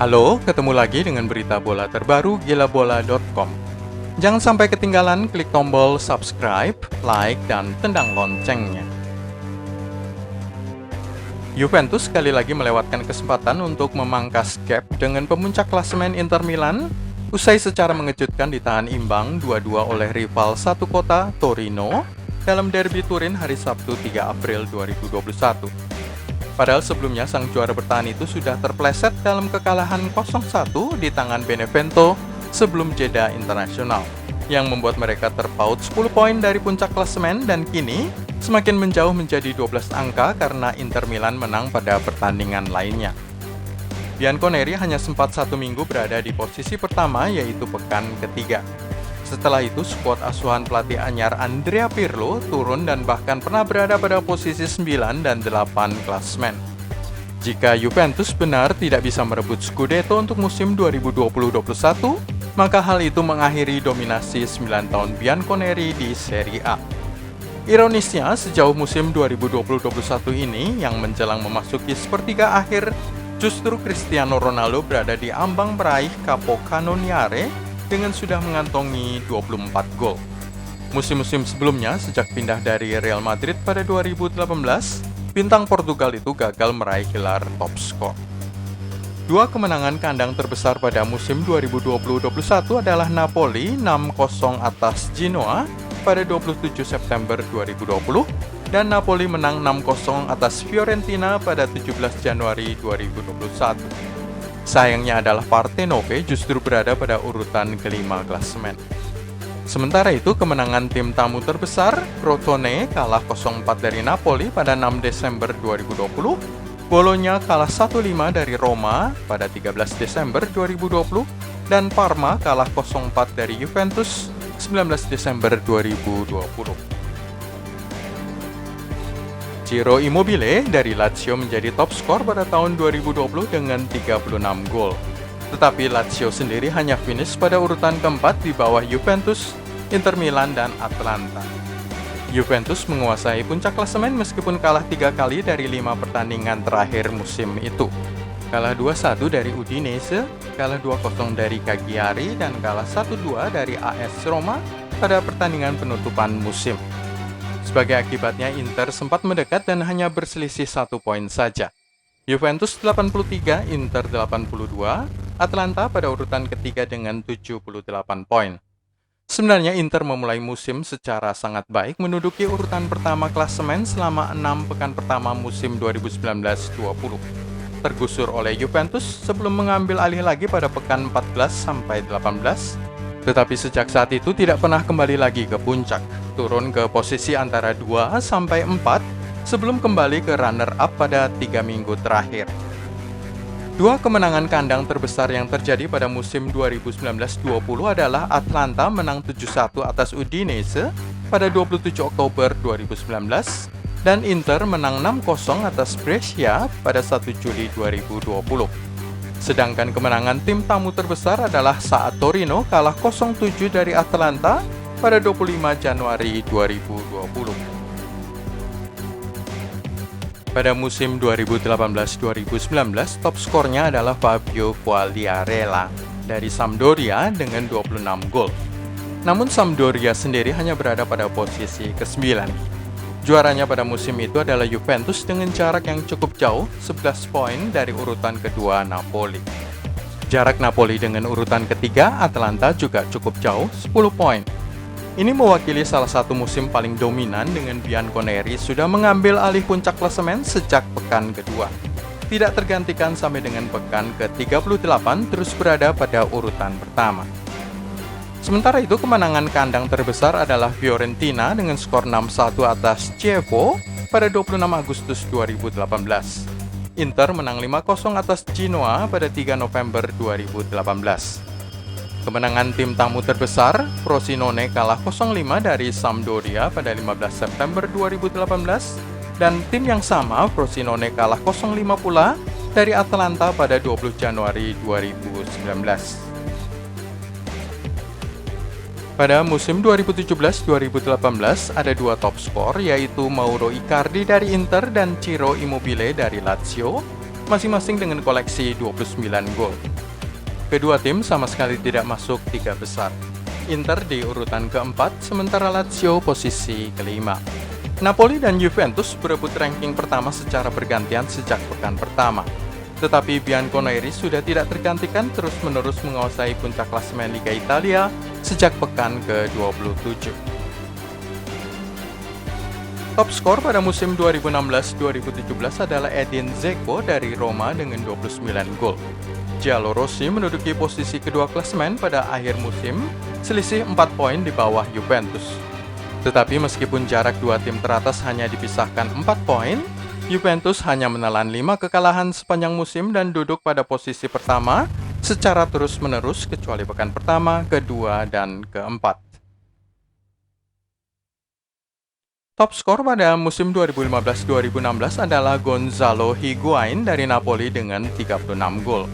Halo, ketemu lagi dengan berita bola terbaru gilabola.com. Jangan sampai ketinggalan, klik tombol subscribe, like, dan tendang loncengnya. Juventus sekali lagi melewatkan kesempatan untuk memangkas gap dengan pemuncak klasemen Inter Milan, usai secara mengejutkan ditahan imbang 2-2 oleh rival satu kota, Torino, dalam derby Turin hari Sabtu 3 April 2021. Padahal sebelumnya sang juara bertahan itu sudah terpleset dalam kekalahan 0-1 di tangan Benevento sebelum jeda internasional, yang membuat mereka terpaut 10 poin dari puncak klasemen dan kini semakin menjauh menjadi 12 angka karena Inter Milan menang pada pertandingan lainnya. Bianconeri hanya sempat 1 minggu berada di posisi pertama, yaitu pekan ketiga. Setelah itu, skuad asuhan pelatih anyar Andrea Pirlo turun dan bahkan pernah berada pada posisi 9 dan 8 klasemen. Jika Juventus benar tidak bisa merebut Scudetto untuk musim 2020-21, maka hal itu mengakhiri dominasi 9 tahun Bianconeri di Serie A. Ironisnya, sejauh musim 2020-21 ini yang menjelang memasuki sepertiga akhir, justru Cristiano Ronaldo berada di ambang meraih Capocannoniere dengan sudah mengantongi 24 gol. Musim-musim sebelumnya, sejak pindah dari Real Madrid pada 2018, bintang Portugal itu gagal meraih gelar top skor. Dua kemenangan kandang terbesar pada musim 2020-21 adalah Napoli 6-0 atas Genoa pada 27 September 2020 dan Napoli menang 6-0 atas Fiorentina pada 17 Januari 2021. Sayangnya adalah Partenopei justru berada pada urutan kelima klasemen. Sementara itu, kemenangan tim tamu terbesar, Crotone, kalah 0-4 dari Napoli pada 6 Desember 2020, Bologna kalah 1-5 dari Roma pada 13 Desember 2020, dan Parma kalah 0-4 dari Juventus 19 Desember 2020. Ciro Immobile dari Lazio menjadi top skor pada tahun 2020 dengan 36 gol. Tetapi Lazio sendiri hanya finish pada urutan keempat di bawah Juventus, Inter Milan, dan Atalanta. Juventus menguasai puncak klasemen meskipun kalah 3 kali dari 5 pertandingan terakhir musim itu. Kalah 2-1 dari Udinese, kalah 2-0 dari Cagliari, dan kalah 1-2 dari AS Roma pada pertandingan penutupan musim. Sebagai akibatnya, Inter sempat mendekat dan hanya berselisih 1 poin saja. Juventus 83, Inter 82, Atalanta pada urutan ketiga dengan 78 poin. Sebenarnya Inter memulai musim secara sangat baik menduduki urutan pertama klasemen selama 6 pekan pertama musim 2019-20. Tergusur oleh Juventus sebelum mengambil alih lagi pada pekan 14-18, tetapi sejak saat itu tidak pernah kembali lagi ke puncak, turun ke posisi antara 2-4 sebelum kembali ke runner-up pada 3 minggu terakhir. Dua kemenangan kandang terbesar yang terjadi pada musim 2019-20 adalah Atalanta menang 7-1 atas Udinese pada 27 Oktober 2019 dan Inter menang 6-0 atas Brescia pada 1 Juli 2020. Sedangkan kemenangan tim tamu terbesar adalah saat Torino kalah 0-7 dari Atalanta pada 25 Januari 2020. Pada musim 2018-2019, top skornya adalah Fabio Quagliarella dari Sampdoria dengan 26 gol. Namun Sampdoria sendiri hanya berada pada posisi ke-9. Juaranya pada musim itu adalah Juventus dengan jarak yang cukup jauh, 11 poin dari urutan kedua Napoli. Jarak Napoli dengan urutan ketiga, Atalanta juga cukup jauh, 10 poin. Ini mewakili salah satu musim paling dominan dengan Bianconeri sudah mengambil alih puncak klasemen sejak pekan kedua. Tidak tergantikan sampai dengan pekan ke-38 terus berada pada urutan pertama. Sementara itu, kemenangan kandang terbesar adalah Fiorentina dengan skor 6-1 atas Chievo pada 26 Agustus 2018. Inter menang 5-0 atas Genoa pada 3 November 2018. Kemenangan tim tamu terbesar, Frosinone kalah 0-5 dari Sampdoria pada 15 September 2018 dan tim yang sama, Frosinone kalah 0-5 pula dari Atalanta pada 20 Januari 2019. Pada musim 2017-2018 ada 2 top skor, yaitu Mauro Icardi dari Inter dan Ciro Immobile dari Lazio, masing-masing dengan koleksi 29 gol. Kedua tim sama sekali tidak masuk 3 besar. Inter di urutan keempat, sementara Lazio posisi kelima. Napoli dan Juventus berebut ranking pertama secara bergantian sejak pekan pertama. Tetapi Bianconeri sudah tidak tergantikan terus-menerus menguasai puncak klasemen Liga Italia sejak pekan ke-27. Top skor pada musim 2016-2017 adalah Edin Dzeko dari Roma dengan 29 gol. Giallorossi menduduki posisi kedua klasemen pada akhir musim, selisih 4 poin di bawah Juventus. Tetapi meskipun jarak dua tim teratas hanya dipisahkan 4 poin, Juventus hanya menelan 5 kekalahan sepanjang musim dan duduk pada posisi pertama secara terus-menerus kecuali pekan pertama, kedua, dan keempat. Top skor pada musim 2015-2016 adalah Gonzalo Higuain dari Napoli dengan 36 gol.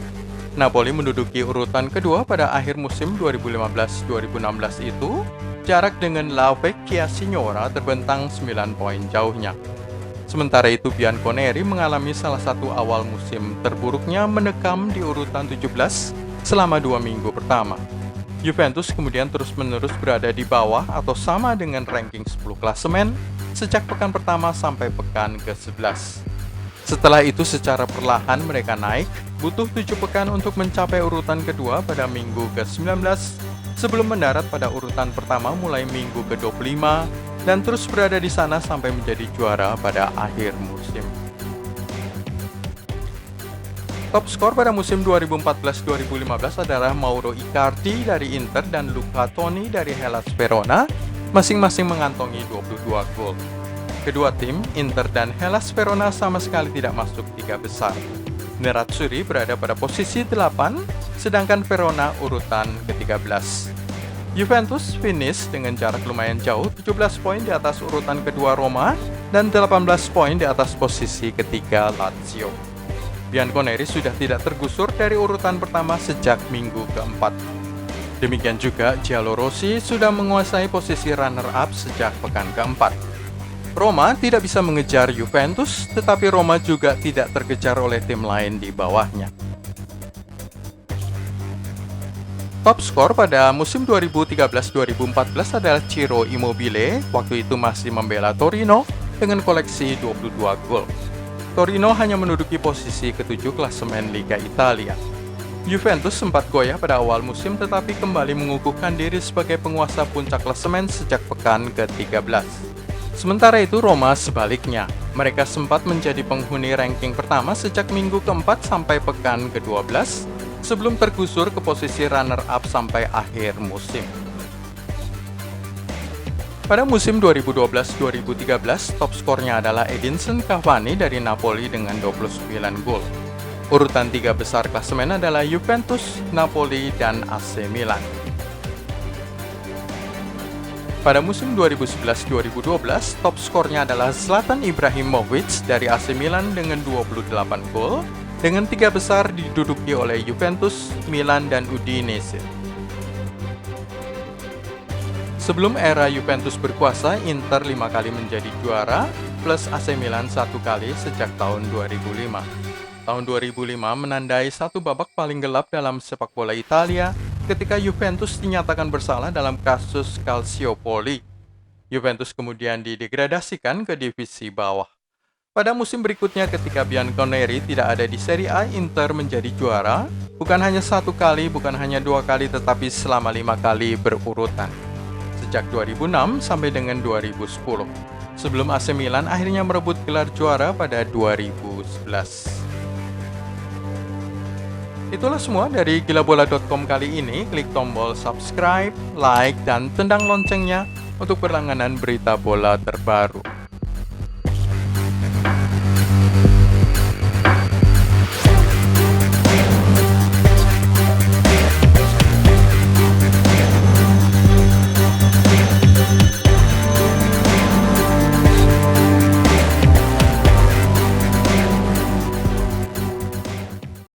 Napoli menduduki urutan kedua pada akhir musim 2015-2016 itu, jarak dengan La Vecchia Signora terbentang 9 poin jauhnya. Sementara itu Bianconeri mengalami salah satu awal musim terburuknya menekam di urutan 17 selama 2 minggu pertama. Juventus kemudian terus-menerus berada di bawah atau sama dengan ranking 10 klasemen sejak pekan pertama sampai pekan ke-11. Setelah itu secara perlahan mereka naik, butuh 7 pekan untuk mencapai urutan kedua pada minggu ke-19 sebelum mendarat pada urutan pertama mulai minggu ke-25 dan terus berada di sana sampai menjadi juara pada akhir musim. Top skor pada musim 2014-2015 adalah Mauro Icardi dari Inter dan Luca Toni dari Hellas Verona, masing-masing mengantongi 22 gol. Kedua tim, Inter dan Hellas Verona sama sekali tidak masuk 3 besar. Nerazzurri berada pada posisi 8, sedangkan Verona urutan ke-13. Juventus finish dengan jarak lumayan jauh, 17 poin di atas urutan kedua Roma dan 18 poin di atas posisi ketiga Lazio. Bianconeri sudah tidak tergusur dari urutan pertama sejak minggu keempat. Demikian juga Giallorossi sudah menguasai posisi runner-up sejak pekan keempat. Roma tidak bisa mengejar Juventus, tetapi Roma juga tidak terkejar oleh tim lain di bawahnya. Top skor pada musim 2013-2014 adalah Ciro Immobile, waktu itu masih membela Torino dengan koleksi 22 gol. Torino hanya menduduki posisi ke-7 klasemen Liga Italia. Juventus sempat goyah pada awal musim tetapi kembali mengukuhkan diri sebagai penguasa puncak klasemen sejak pekan ke-13. Sementara itu Roma sebaliknya, mereka sempat menjadi penghuni ranking pertama sejak minggu keempat sampai pekan ke-12 sebelum tergusur ke posisi runner-up sampai akhir musim. Pada musim 2012-2013, top skornya adalah Edinson Cavani dari Napoli dengan 29 gol. Urutan 3 besar klasemen adalah Juventus, Napoli, dan AC Milan. Pada musim 2011-2012, top skornya adalah Zlatan Ibrahimovic dari AC Milan dengan 28 gol, dengan 3 besar diduduki oleh Juventus, Milan, dan Udinese. Sebelum era Juventus berkuasa, Inter 5 kali menjadi juara, plus AC Milan 1 kali sejak tahun 2005. Tahun 2005 menandai satu babak paling gelap dalam sepak bola Italia, ketika Juventus dinyatakan bersalah dalam kasus Calciopoli. Juventus kemudian didegradasikan ke divisi bawah. Pada musim berikutnya ketika Bianconeri tidak ada di Serie A, Inter menjadi juara, bukan hanya 1 kali, bukan hanya 2 kali, tetapi selama 5 kali berurutan. Sejak 2006 sampai dengan 2010, sebelum AC Milan akhirnya merebut gelar juara pada 2011. Itulah semua dari gilabola.com kali ini. Klik tombol subscribe, like, dan tendang loncengnya untuk berlangganan berita bola terbaru.